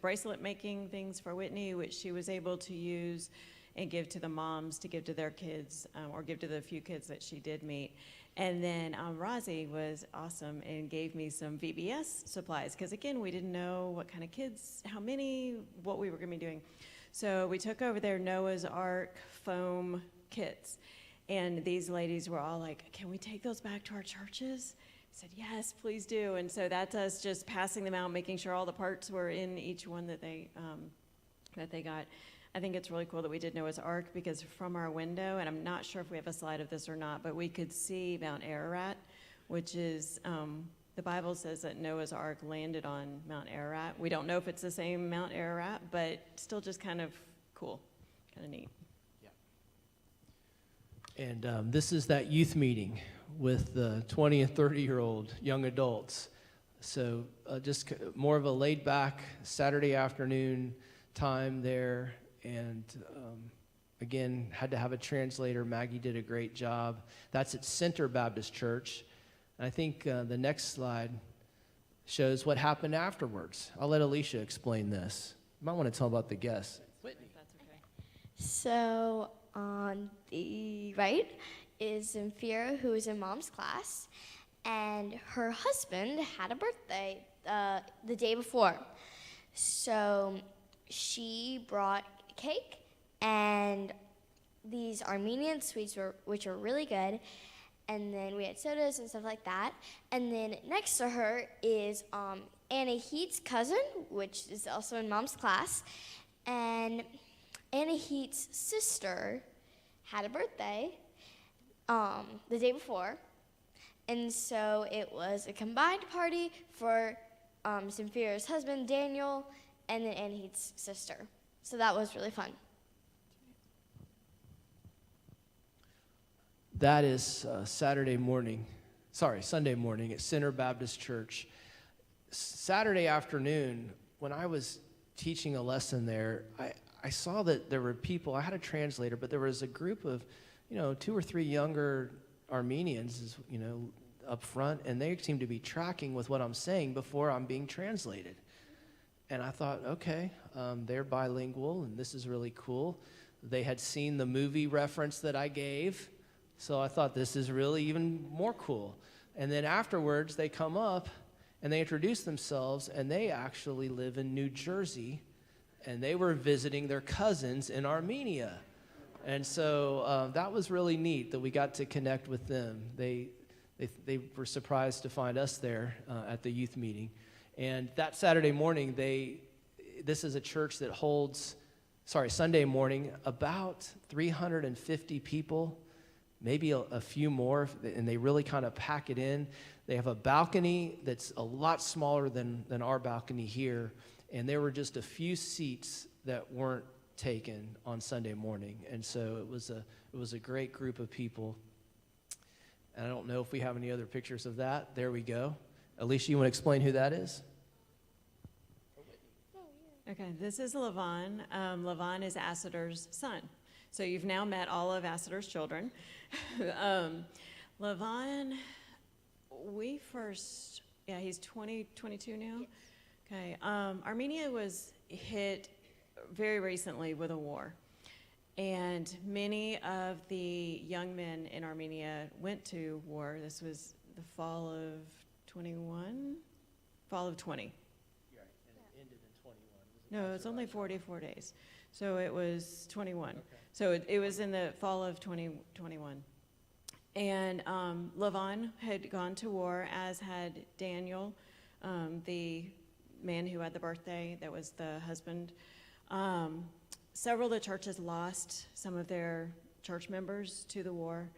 bracelet making things for Whitney, which she was able to use and give to the moms to give to their kids, or give to the few kids that she did meet. And then Razi was awesome and gave me some VBS supplies, because again, we didn't know what kind of kids, how many, what we were going to be doing. So we took over their Noah's Ark foam kits. And these ladies were all like, can we take those back to our churches? I said, yes, please do. And so that's us just passing them out, making sure all the parts were in each one that they got. I think it's really cool that we did Noah's Ark, because from our window, and I'm not sure if we have a slide of this or not, but we could see Mount Ararat, which is, the Bible says that Noah's Ark landed on Mount Ararat. We don't know if it's the same Mount Ararat, but still just kind of cool, kind of neat. And this is that youth meeting with the 20 and 30-year-old young adults. So just more of a laid-back Saturday afternoon time there. And again, had to have a translator. Maggie did a great job. That's at Center Baptist Church. And I think the next slide shows what happened afterwards. I'll let Alicia explain this. You might want to tell about the guests. Whitney. That's okay. So on the right is Zamfira, who is in Mom's class, and her husband had a birthday the day before. So she brought cake and these Armenian sweets, which were really good, and then we had sodas and stuff like that. And then next to her is Anna Heat's cousin, which is also in Mom's class, and Anna Heat's sister had a birthday the day before, and so it was a combined party for Zamfira's husband, Daniel, and then Anna Heat's sister. So that was really fun. That is Sunday morning at Center Baptist Church. Saturday afternoon, when I was teaching a lesson there, I saw that there were people, I had a translator, but there was a group of, 2 or 3 younger Armenians, up front, and they seemed to be tracking with what I'm saying before I'm being translated. And I thought, okay, they're bilingual, and this is really cool. They had seen the movie reference that I gave, so I thought this is really even more cool. And then afterwards, they come up, and they introduce themselves, and they actually live in New Jersey, and they were visiting their cousins in Armenia. And so that was really neat that we got to connect with them. They were surprised to find us there at the youth meeting. And that Saturday morning, this is a church that holds, Sunday morning, about 350 people, maybe a few more, and they really kind of pack it in. They have a balcony that's a lot smaller than our balcony here, and there were just a few seats that weren't taken on Sunday morning. And so it was a great group of people. And I don't know if we have any other pictures of that. There we go. Alicia, you want to explain who that is? Okay, this is Levon. Levon is Asader's son. So you've now met all of Asader's children. Levon, he's 22 now. Yeah. Okay, Armenia was hit very recently with a war. And many of the young men in Armenia went to war. This was the fall of 21? Fall of 20. Yeah, and it ended in 21. No, it's only 44 days. So it was 21. Okay. So it was in the fall of 2021. And Levon had gone to war, as had Daniel, the man who had the birthday, that was the husband. several of the churches lost some of their church members to the war.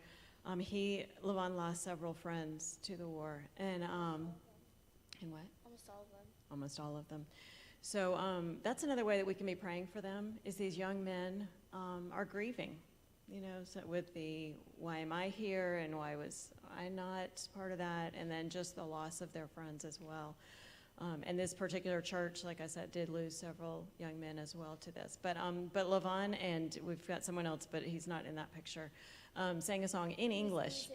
Levon lost several friends to the war, and what? Almost all of them. Almost all of them. So that's another way that we can be praying for them, is these young men are grieving, so with the why am I here and why was I not part of that, and then just the loss of their friends as well. And this particular church, like I said, did lose several young men as well to this. But Levon, and we've got someone else, but he's not in that picture, sang a song in English.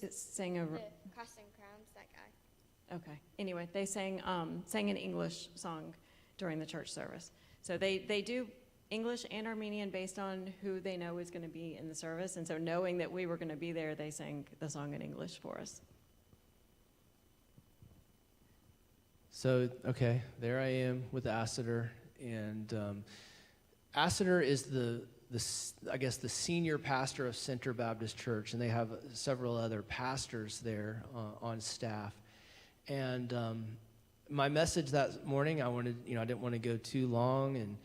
It sang the Cross and Crowns, that guy. Okay. Anyway, they sang an English song during the church service. So they do English and Armenian based on who they know is going to be in the service. And so knowing that we were going to be there, they sang the song in English for us. So, okay, there I am with Asiter, and Asiter is the senior pastor of Center Baptist Church, and they have several other pastors there on staff. And my message that morning, I didn't want to go too long, and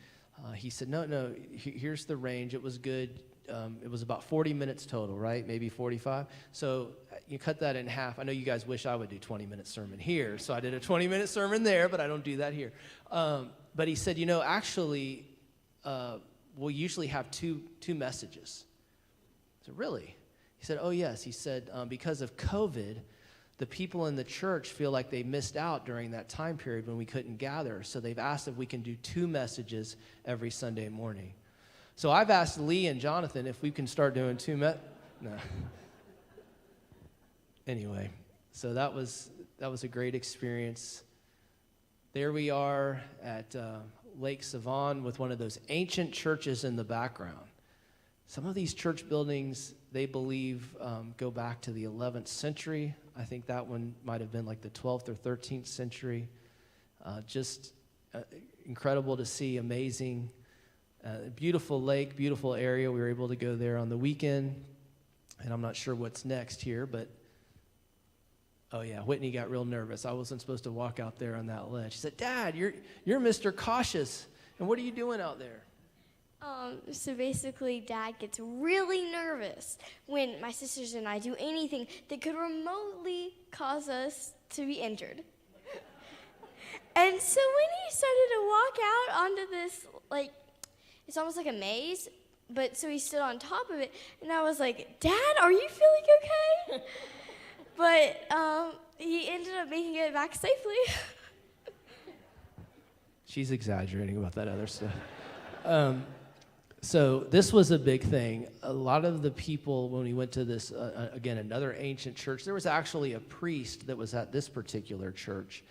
he said, no, here's the range. It was good. It was about 40 minutes total, right? Maybe 45. So you cut that in half. I know you guys wish I would do 20-minute sermon here, so I did a 20-minute sermon there, but I don't do that here. But he said, actually, we'll usually have two messages. I said, really? He said, oh, yes. He said, because of COVID, the people in the church feel like they missed out during that time period when we couldn't gather. So they've asked if we can do 2 messages every Sunday morning. So I've asked Lee and Jonathan if we can start doing 2 No. Anyway, so that was a great experience. There we are at Lake Savon with one of those ancient churches in the background. Some of these church buildings, they believe, go back to the 11th century. I think that one might have been like the 12th or 13th century. Just incredible to see, amazing. Beautiful lake, beautiful area. We were able to go there on the weekend, and I'm not sure what's next here, but oh yeah, Whitney got real nervous. I wasn't supposed to walk out there on that ledge. She said, "Dad, you're Mr. Cautious, and what are you doing out there?" So basically, Dad gets really nervous when my sisters and I do anything that could remotely cause us to be injured. And so when he started to walk out onto this, it's almost like a maze, but so he stood on top of it, and I was like, "Dad, are you feeling okay?" But he ended up making it back safely. She's exaggerating about that other stuff. So this was a big thing. A lot of the people, when we went to this, again, another ancient church, there was actually a priest that was at this particular church.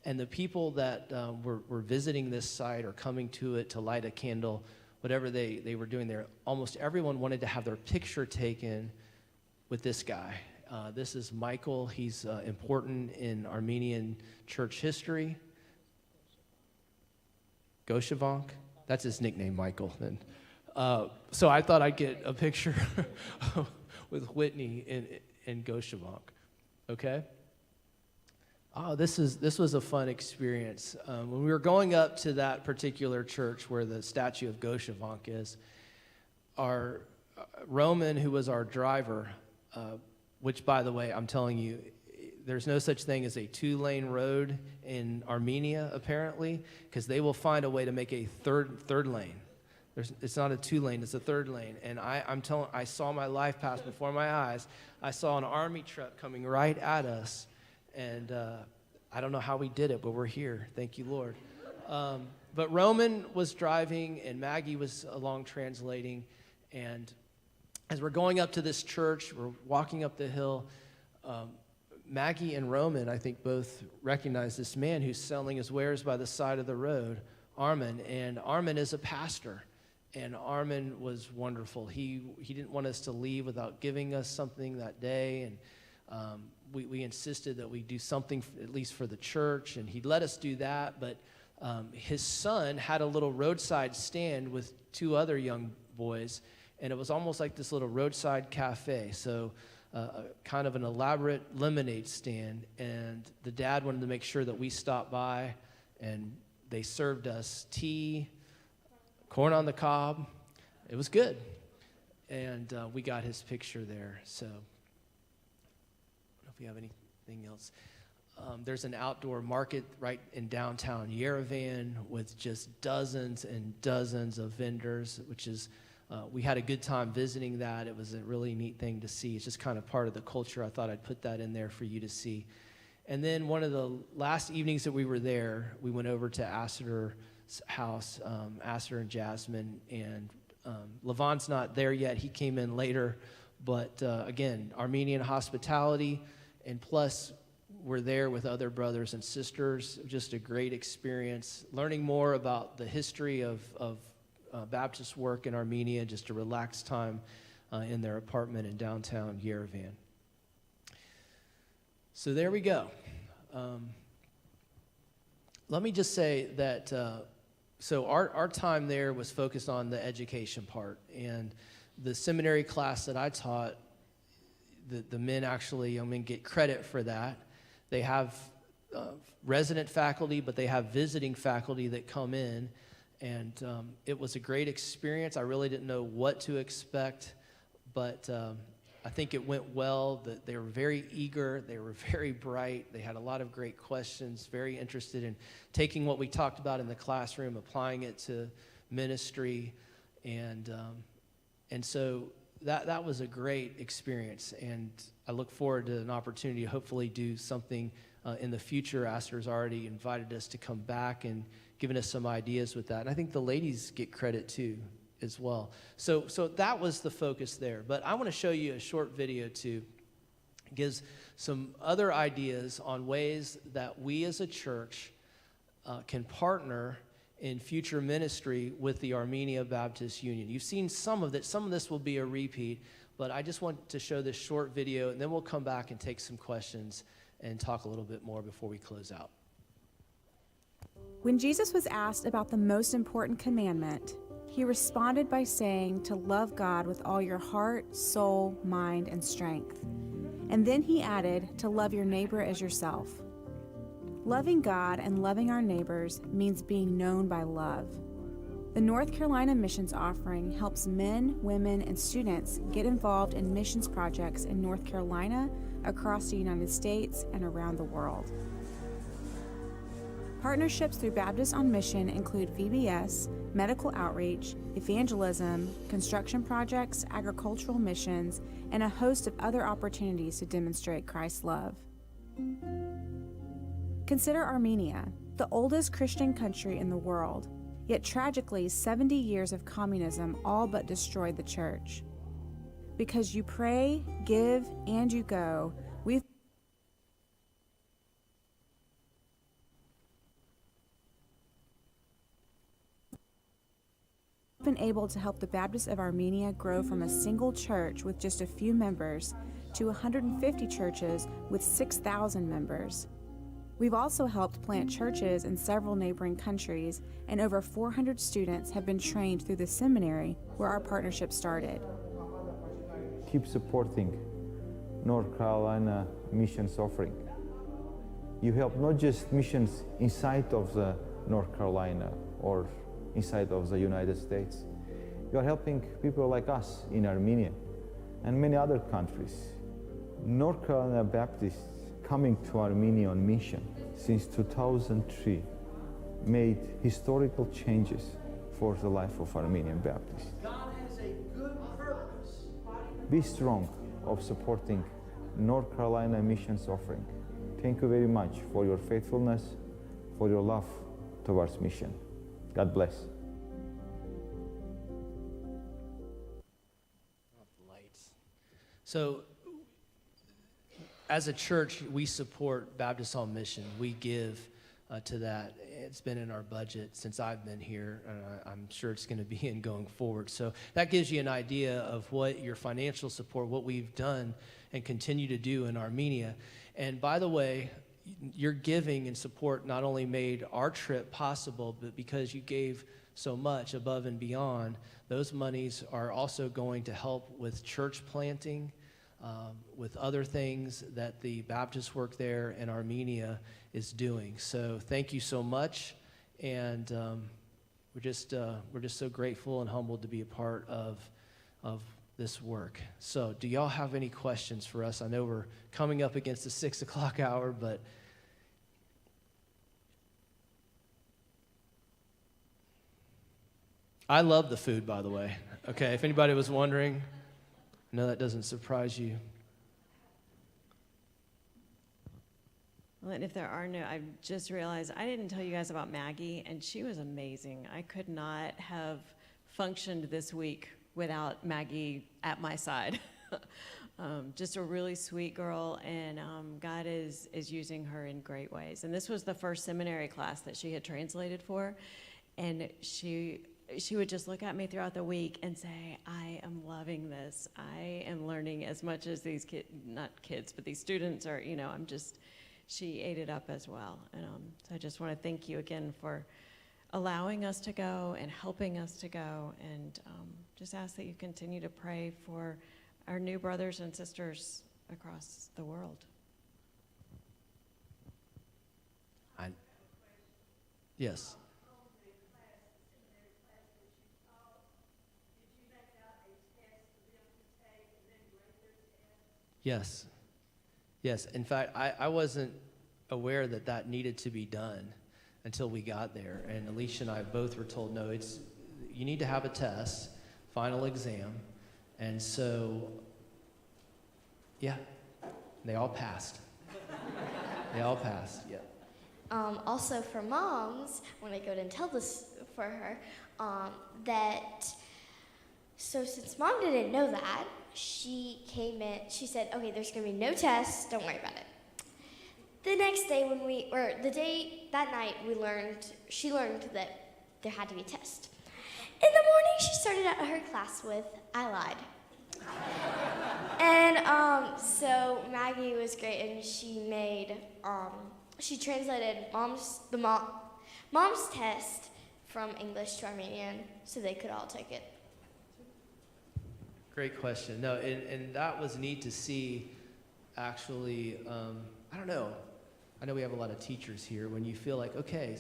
And the people that were visiting this site or coming to it to light a candle, whatever they were doing there, almost everyone wanted to have their picture taken with this guy. This is Michael. He's important in Armenian church history. Goshevank, that's his nickname, Michael. And so I thought I'd get a picture with Whitney in Goshevank. Okay? Oh, this was a fun experience. When we were going up to that particular church where the statue of Goshevank is, our Roman, who was our driver, which, by the way, I'm telling you, there's no such thing as a 2-lane road in Armenia, apparently, because they will find a way to make a third lane. It's not a 2-lane, it's a 3rd lane. And I saw my life pass before my eyes. I saw an army truck coming right at us. And I don't know how we did it, but we're here. Thank you, Lord. But Roman was driving, and Maggie was along translating. And as we're going up to this church, we're walking up the hill, Maggie and Roman, I think, both recognize this man who's selling his wares by the side of the road, Armin. And Armin is a pastor. And Armin was wonderful. He didn't want us to leave without giving us something that day. And we insisted that we do something, at least for the church. And he let us do that. But his son had a little roadside stand with 2 other young boys. And it was almost like this little roadside cafe. So kind of an elaborate lemonade stand. And the dad wanted to make sure that we stopped by. And they served us tea, corn on the cob. It was good. And we got his picture there. So I don't know if you have anything else. There's an outdoor market right in downtown Yerevan with just dozens and dozens of vendors, which is, we had a good time visiting that. It was a really neat thing to see. It's just kind of part of the culture. I thought I'd put that in there for you to see. And then one of the last evenings that we were there, we went over to Astor's house, Astor and Jasmine, and Levon's not there yet. He came in later. But again, Armenian hospitality, and plus we're there with other brothers and sisters. Just a great experience, learning more about the history of Baptist work in Armenia, just a relaxed time in their apartment in downtown Yerevan. So there we go. Let me just say that, so our time there was focused on the education part. And the seminary class that I taught, the men actually, get credit for that. They have resident faculty, but they have visiting faculty that come in. And it was a great experience. I really didn't know what to expect, but I think it went well. They were very eager. They were very bright. They had a lot of great questions, very interested in taking what we talked about in the classroom, applying it to ministry. And so that was a great experience. And I look forward to an opportunity to hopefully do something in the future. Astor's already invited us to come back and given us some ideas with that. And I think the ladies get credit too as well. So that was the focus there. But I want to show you a short video too. It gives some other ideas on ways that we as a church can partner in future ministry with the Armenia Baptist Union. You've seen some of that. Some of this will be a repeat, but I just want to show this short video, and then we'll come back and take some questions and talk a little bit more before we close out. When Jesus was asked about the most important commandment, he responded by saying to love God with all your heart, soul, mind, and strength. And then he added to love your neighbor as yourself. Loving God and loving our neighbors means being known by love. The North Carolina Missions Offering helps men, women, and students get involved in missions projects in North Carolina, across the United States, and around the world. Partnerships through Baptists on Mission include VBS, medical outreach, evangelism, construction projects, agricultural missions, and a host of other opportunities to demonstrate Christ's love. Consider Armenia, the oldest Christian country in the world, yet tragically 70 years of communism all but destroyed the church. Because you pray, give, and you go, we've been able to help the Baptists of Armenia grow from a single church with just a few members to 150 churches with 6,000 members. We've also helped plant churches in several neighboring countries, and over 400 students have been trained through the seminary where our partnership started. Keep supporting North Carolina Missions Offering. You help not just missions inside of the North Carolina or inside of the United States. You are helping people like us in Armenia and many other countries. North Carolina Baptists coming to Armenia on mission since 2003 made historical changes for the life of Armenian Baptists. God has a good purpose. Be strong of supporting North Carolina Missions Offering. Thank you very much for your faithfulness, for your love towards mission. God bless. Lights. So, as a church, we support Baptists on Mission. We give to that. It's been in our budget since I've been here, and I'm sure it's going to be in going forward. So that gives you an idea of what your financial support, what we've done and continue to do in Armenia. And by the way, your giving and support not only made our trip possible, but because you gave so much above and beyond, those monies are also going to help with church planting, with other things that the Baptist work there in Armenia is doing. So thank you so much. And we're just so grateful and humbled to be a part of this work. So, do y'all have any questions for us? I know we're coming up against the 6 o'clock hour, but I love the food, by the way. Okay, if anybody was wondering, no, that doesn't surprise you. Well, and if there are no, I just realized I didn't tell you guys about Maggie, and she was amazing. I could not have functioned this week without Maggie at my side. Just a really sweet girl, and God is using her in great ways. And this was the first seminary class that she had translated for, and she would just look at me throughout the week and say, I am loving this. I am learning as much as these kids, but these students are, she ate it up as well. And so I just want to thank you again for allowing us to go and helping us to go, and just ask that you continue to pray for our new brothers and sisters across the world. Yes. Yes. Yes. In fact, I wasn't aware that needed to be done until we got there. And Alicia and I both were told, no, you need to have a test, final exam. And so, yeah, they all passed. They all passed, yeah. Also for moms, when I go and tell this for her, so since mom didn't know that, she came in, she said, okay, there's gonna be no tests, don't worry about it. The next day that night she learned that there had to be a test. In the morning, she started out her class with, I lied. And so Maggie was great, and she translated mom's test from English to Armenian so they could all take it. Great question. No, and that was neat to see, actually, I don't know. I know we have a lot of teachers here. When you feel like, okay,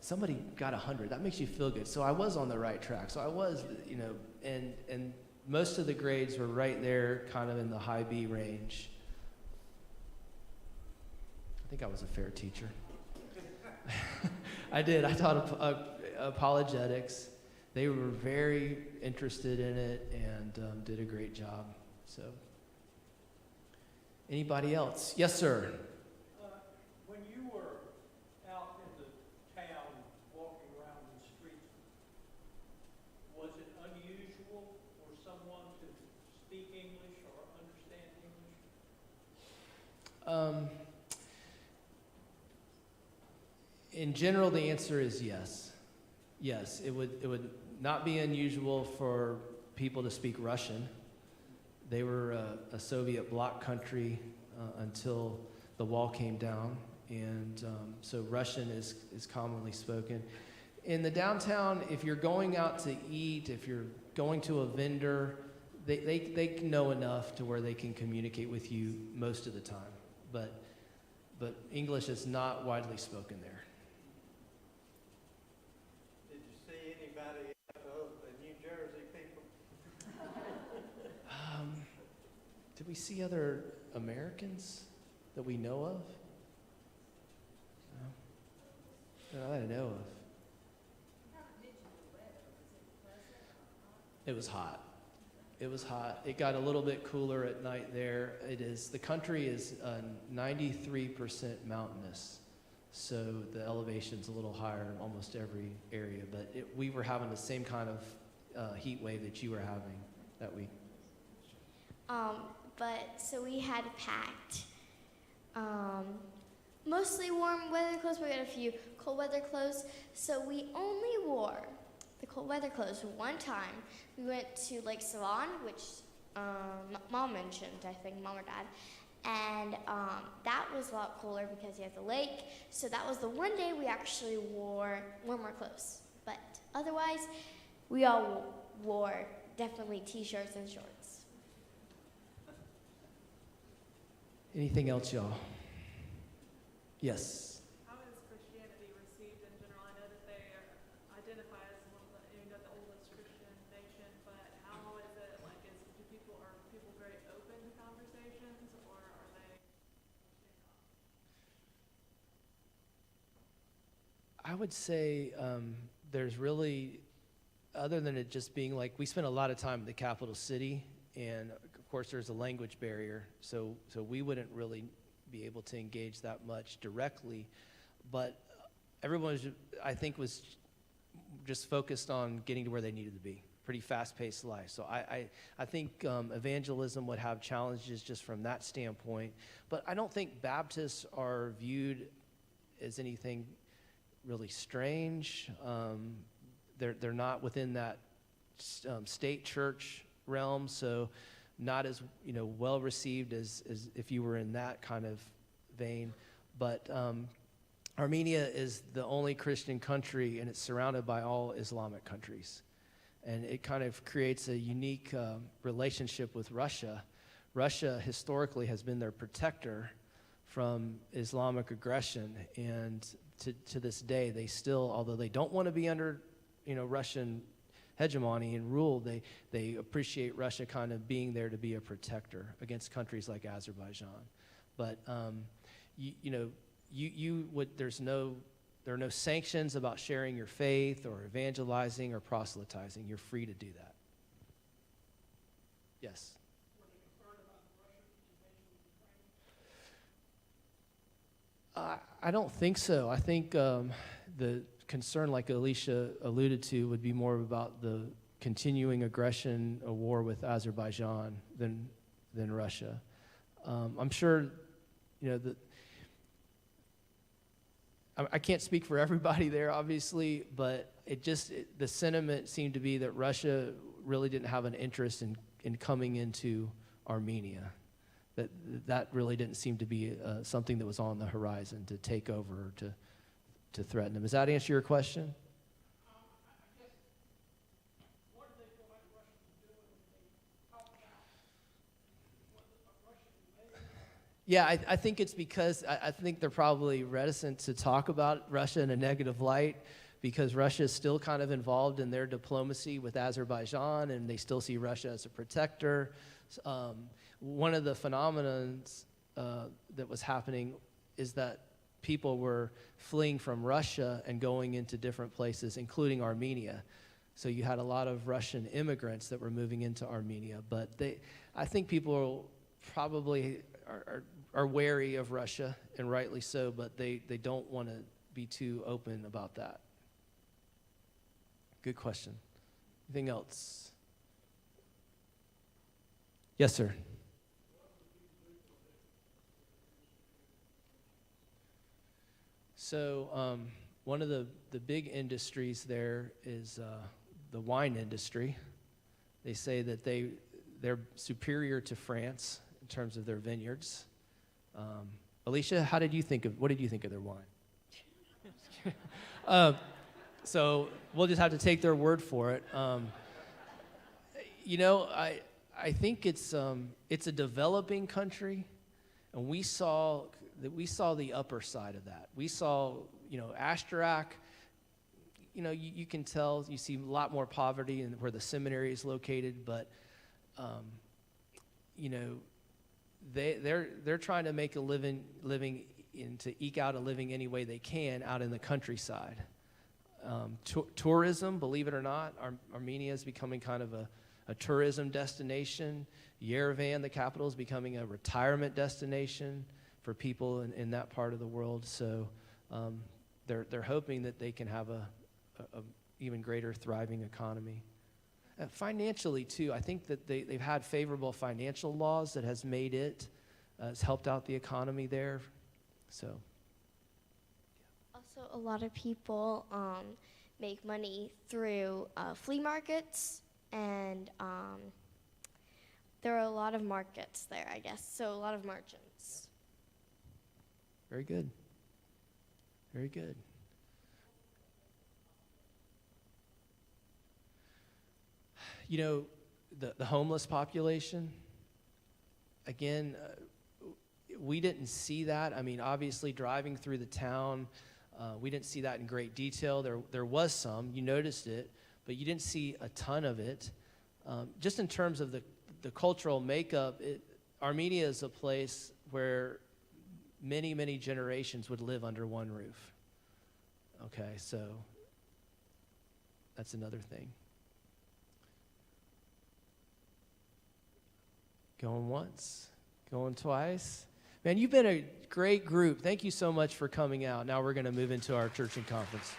somebody got 100, that makes you feel good. So I was on the right track. So I was, and most of the grades were right there, kind of in the high B range. I think I was a fair teacher. I did. I taught apologetics. They were very interested in it and did a great job. So, anybody else? Yes, sir. When you were out in the town walking around the streets, was it unusual for someone to speak English or understand English? In general, the answer is yes. Yes, it would not be unusual for people to speak Russian. They were a Soviet bloc country until the wall came down, and so Russian is commonly spoken. In the downtown, if you're going out to eat, if you're going to a vendor, they know enough to where they can communicate with you most of the time. But English is not widely spoken there. Did you see anybody of the New Jersey people? Did we see other Americans that we know of? No, that I know of. It was hot. It was hot. It got a little bit cooler at night there. The country is 93% mountainous, so the elevation's a little higher in almost every area, but we were having the same kind of heat wave that you were having that week. But so we had packed mostly warm weather clothes. We got a few cold weather clothes. So we only wore the cold weather clothes one time. We went to Lake Salon, which Mom mentioned, I think, Mom or Dad. And that was a lot cooler because you have the lake. So that was the one day we actually wore warmer clothes. But otherwise, we all wore definitely t-shirts and shorts. Anything else, y'all? Yes. How is Christianity received in general? I know that they I would say there's really, other than it just being like, we spent a lot of time in the capital city, and of course there's a language barrier, so we wouldn't really be able to engage that much directly, but everyone was, I think, was just focused on getting to where they needed to be. Pretty fast-paced life. So I think evangelism would have challenges just from that standpoint, but I don't think Baptists are viewed as anything really strange. They're not within that state church realm, so not as well received as if you were in that kind of vein. But Armenia is the only Christian country, and it's surrounded by all Islamic countries. And it kind of creates a unique relationship with Russia. Russia historically has been their protector from Islamic aggression, and to this day, they still, although they don't want to be under, Russian hegemony and rule, they appreciate Russia kind of being there to be a protector against countries like Azerbaijan. But there are no sanctions about sharing your faith or evangelizing or proselytizing. You're free to do that. Yes. I don't think so. I think the concern, like Alicia alluded to, would be more about the continuing aggression, a war with Azerbaijan than Russia. I'm sure, I can't speak for everybody there, obviously, but the sentiment seemed to be that Russia really didn't have an interest in coming into Armenia. That really didn't seem to be something that was on the horizon to take over or to threaten them. Does that answer your question? Yeah, I think it's because I think they're probably reticent to talk about Russia in a negative light because Russia is still kind of involved in their diplomacy with Azerbaijan, and they still see Russia as a protector. One of the phenomena that was happening is that people were fleeing from Russia and going into different places, including Armenia. So you had a lot of Russian immigrants that were moving into Armenia. But I think people probably are wary of Russia, and rightly so, but they don't want to be too open about that. Good question. Anything else? Yes, sir. So one of the big industries there is the wine industry. They say that they're superior to France in terms of their vineyards. Alicia, what did you think of their wine? So we'll just have to take their word for it. I think it's a developing country, and we saw the upper side of that. We saw, Ashtarak. You can tell you see a lot more poverty in where the seminary is located, but they're trying to make a living and to eke out a living any way they can out in the countryside. Tourism, believe it or not, Armenia is becoming kind of a tourism destination. Yerevan, the capital, is becoming a retirement destination for people in that part of the world. So they're hoping that they can have a even greater thriving economy. Financially, too, I think that they've had favorable financial laws that has helped out the economy there. So. Also, a lot of people make money through flea markets, and there are a lot of markets there, I guess, so a lot of merchants. Very good. Very good. The homeless population, again, we didn't see that. I mean, obviously, driving through the town, we didn't see that in great detail. There was some. You noticed it, but you didn't see a ton of it. Just in terms of the cultural makeup, Armenia is a place where many, many generations would live under one roof. Okay, so that's another thing. Going once, going twice. Man, you've been a great group. Thank you so much for coming out. Now we're going to move into our church and conference.